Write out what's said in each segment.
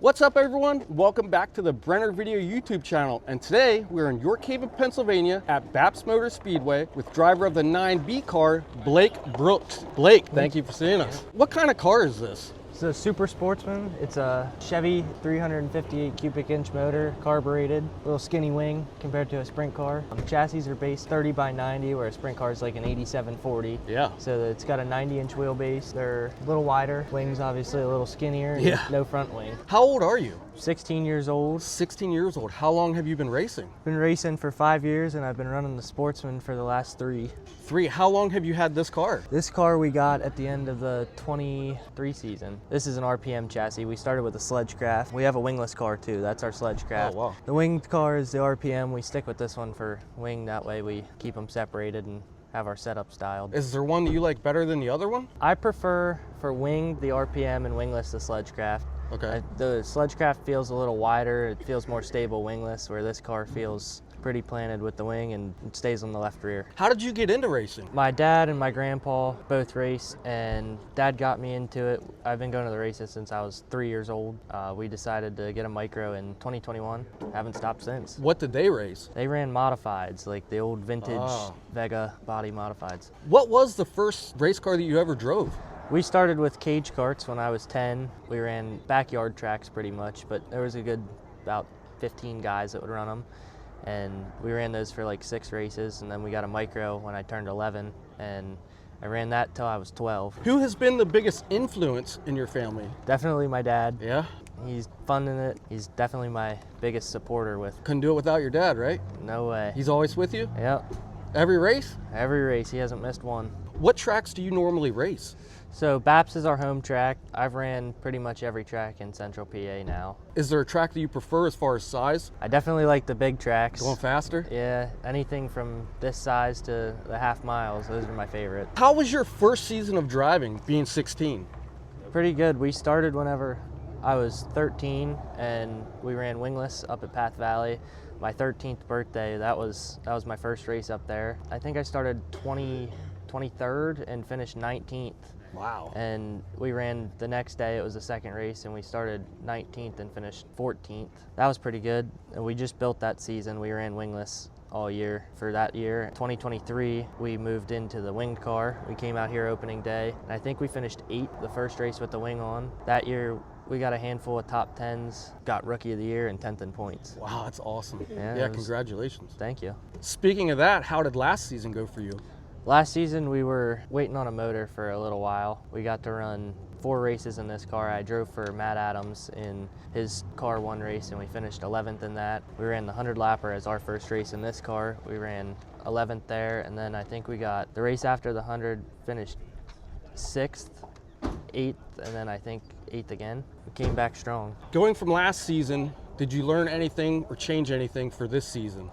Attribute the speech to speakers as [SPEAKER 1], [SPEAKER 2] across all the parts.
[SPEAKER 1] What's up everyone? Welcome back to the Brenner Video YouTube channel, and today we're in York Haven, Pennsylvania at Baps Motor Speedway with driver of the 9B car, Blake Brooks. Blake, thank you for seeing us. What kind of car is this?
[SPEAKER 2] It's a Super Sportsman. It's a Chevy 358 cubic inch motor, carbureted, little skinny wing compared to a sprint car. Chassis are based 30 by 90, where a sprint car is like an 87/40.
[SPEAKER 1] Yeah.
[SPEAKER 2] So it's got a 90-inch wheelbase. They're a little wider. Wings obviously a little skinnier. And
[SPEAKER 1] Yeah.
[SPEAKER 2] no front wing.
[SPEAKER 1] How old are you?
[SPEAKER 2] 16 years old.
[SPEAKER 1] 16 years old. How long have you been racing?
[SPEAKER 2] Been racing for 5 years, and I've been running the Sportsman for the last 3.
[SPEAKER 1] 3. How long have you had this car?
[SPEAKER 2] This car we got at the end of the 23 season. This is an RPM chassis. We started with a Sledgecraft. We have a wingless car too. That's our Sledgecraft.
[SPEAKER 1] Oh, wow.
[SPEAKER 2] The winged car is the RPM. We stick with this one for wing. That way we keep them separated and have our setup styled.
[SPEAKER 1] Is there one that you like better than the other one?
[SPEAKER 2] I prefer for wing the RPM and wingless the Sledgecraft.
[SPEAKER 1] Okay.
[SPEAKER 2] The Sledgecraft feels a little wider. It feels more stable wingless, where this car feels pretty planted with the wing and it stays on the left rear.
[SPEAKER 1] How did you get into racing?
[SPEAKER 2] My dad and my grandpa both race, and Dad got me into it. I've been going to the races since I was 3 years old. We decided to get a micro in 2021. Haven't stopped since.
[SPEAKER 1] What did they race?
[SPEAKER 2] They ran modifieds, like the old vintage
[SPEAKER 1] Oh.
[SPEAKER 2] Vega body modifieds.
[SPEAKER 1] What was the first race car that you ever drove?
[SPEAKER 2] We started with cage carts when I was 10. We ran backyard tracks pretty much, but there was a good about 15 guys that would run them. And we ran those for like 6 races, and then we got a micro when I turned 11, and I ran that till I was 12.
[SPEAKER 1] Who has been the biggest influence in your family?
[SPEAKER 2] Definitely my dad.
[SPEAKER 1] Yeah?
[SPEAKER 2] He's funding it. He's definitely my biggest supporter with.
[SPEAKER 1] Couldn't do it without your dad, right?
[SPEAKER 2] No way.
[SPEAKER 1] He's always with you?
[SPEAKER 2] Yep.
[SPEAKER 1] Every race?
[SPEAKER 2] Every race. He hasn't missed one.
[SPEAKER 1] What tracks do you normally race?
[SPEAKER 2] So Baps is our home track. I've ran pretty much every track in Central PA now.
[SPEAKER 1] Is there a track that you prefer as far as size?
[SPEAKER 2] I definitely like the big tracks.
[SPEAKER 1] Going faster?
[SPEAKER 2] Yeah, anything from this size to the half miles, those are my favorite.
[SPEAKER 1] How was your first season of driving, being 16?
[SPEAKER 2] Pretty good. We started whenever I was 13, and we ran wingless up at Path Valley. My 13th birthday, that was my first race up there. I think I started 23rd and finished 19th.
[SPEAKER 1] Wow.
[SPEAKER 2] And we ran the next day. It was the second race, and we started 19th and finished 14th. That was pretty good. And we just built that season. We ran wingless all year for that year. 2023, we moved into the winged car. We came out here opening day, and I think we finished 8th the first race with the wing on. That year, we got a handful of top 10s, got Rookie of the Year and 10th in points.
[SPEAKER 1] Wow, that's awesome.
[SPEAKER 2] Yeah,
[SPEAKER 1] congratulations.
[SPEAKER 2] Thank you.
[SPEAKER 1] Speaking of that, how did last season go for you?
[SPEAKER 2] Last season, we were waiting on a motor for a little while. We got to run 4 races in this car. I drove for Matt Adams in his car one race, and we finished 11th in that. We ran the 100 lapper as our first race in this car. We ran 11th there, and then I think we got the race after the 100, finished 6th, 8th, and then I think 8th again. We came back strong.
[SPEAKER 1] Going from last season, did you learn anything or change anything for this season?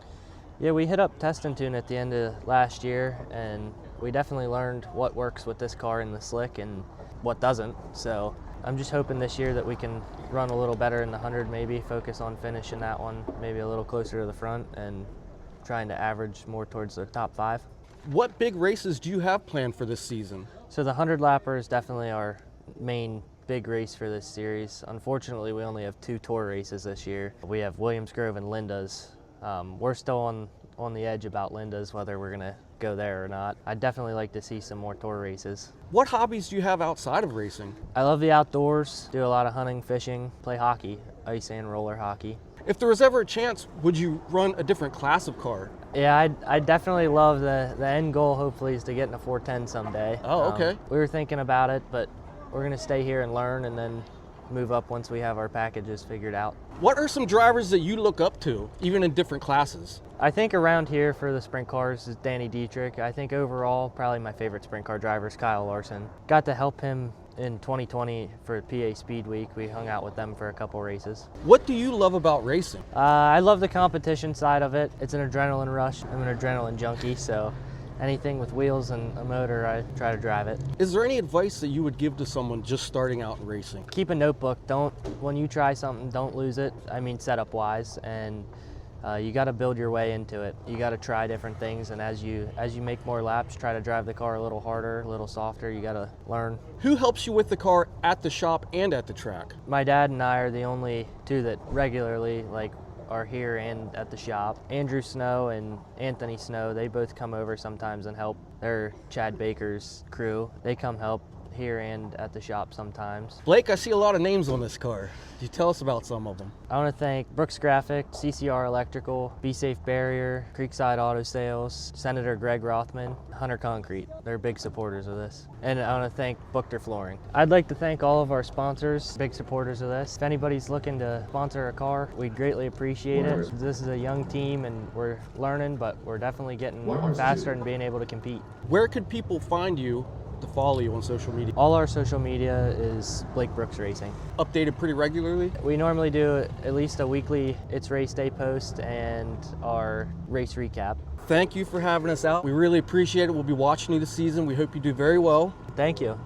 [SPEAKER 2] Yeah, we hit up test and tune at the end of last year, and we definitely learned what works with this car in the slick and what doesn't. So I'm just hoping this year that we can run a little better in the 100, maybe focus on finishing that one, maybe a little closer to the front, and trying to average more towards the top 5.
[SPEAKER 1] What big races do you have planned for this season?
[SPEAKER 2] So the 100 lapper is definitely our main big race for this series. Unfortunately, we only have 2 tour races this year. We have Williams Grove and Linda's. We're still on the edge about Linda's, whether we're gonna go there or not. I'd definitely like to see some more tour races.
[SPEAKER 1] What hobbies do you have outside of racing?
[SPEAKER 2] I love the outdoors, do a lot of hunting, fishing, play hockey, ice and roller hockey.
[SPEAKER 1] If there was ever a chance, would you run a different class of car?
[SPEAKER 2] Yeah, I definitely love the end goal, hopefully, is to get in a 410 someday.
[SPEAKER 1] Oh, okay.
[SPEAKER 2] We were thinking about it, but we're gonna stay here and learn, and then move up once we have our packages figured out.
[SPEAKER 1] What are some drivers that you look up to, even in different classes?
[SPEAKER 2] I think around here for the sprint cars is Danny Dietrich. I think overall, probably my favorite sprint car driver is Kyle Larson. Got to help him in 2020 for PA Speed Week. We hung out with them for a couple races.
[SPEAKER 1] What do you love about racing?
[SPEAKER 2] I love the competition side of it. It's an adrenaline rush. I'm an adrenaline junkie, so anything with wheels and a motor, I try to drive it.
[SPEAKER 1] Is there any advice that you would give to someone just starting out in racing?
[SPEAKER 2] Keep a notebook. When you try something, don't lose it. I mean, setup wise, and You got to build your way into it. You got to try different things, and as you make more laps, try to drive the car a little harder, a little softer. You got to learn.
[SPEAKER 1] Who helps you with the car at the shop and at the track?
[SPEAKER 2] My dad and I are the only two that regularly are here and at the shop. Andrew Snow and Anthony Snow, they both come over sometimes and help. They're Chad Baker's crew. They come help here and at the shop sometimes.
[SPEAKER 1] Blake, I see a lot of names on this car. Could you tell us about some of them?
[SPEAKER 2] I want to thank Brooks Graphic, CCR Electrical, Be Safe Barrier, Creekside Auto Sales, Senator Greg Rothman, Hunter Concrete. They're big supporters of this. And I want to thank Buchter Flooring. I'd like to thank all of our sponsors, big supporters of this. If anybody's looking to sponsor a car, we'd greatly appreciate it. This is a young team and we're learning, but we're definitely getting faster and being able to compete.
[SPEAKER 1] Where could people find you to follow you on social media?
[SPEAKER 2] All our social media is Blake Brooks Racing.
[SPEAKER 1] Updated pretty regularly?
[SPEAKER 2] We normally do at least a weekly It's Race Day post and our race recap.
[SPEAKER 1] Thank you for having us out. We really appreciate it. We'll be watching you this season. We hope you do very well.
[SPEAKER 2] Thank you.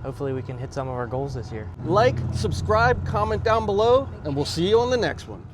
[SPEAKER 2] Hopefully we can hit some of our goals this year.
[SPEAKER 1] Like, subscribe, comment down below, and we'll see you on the next one.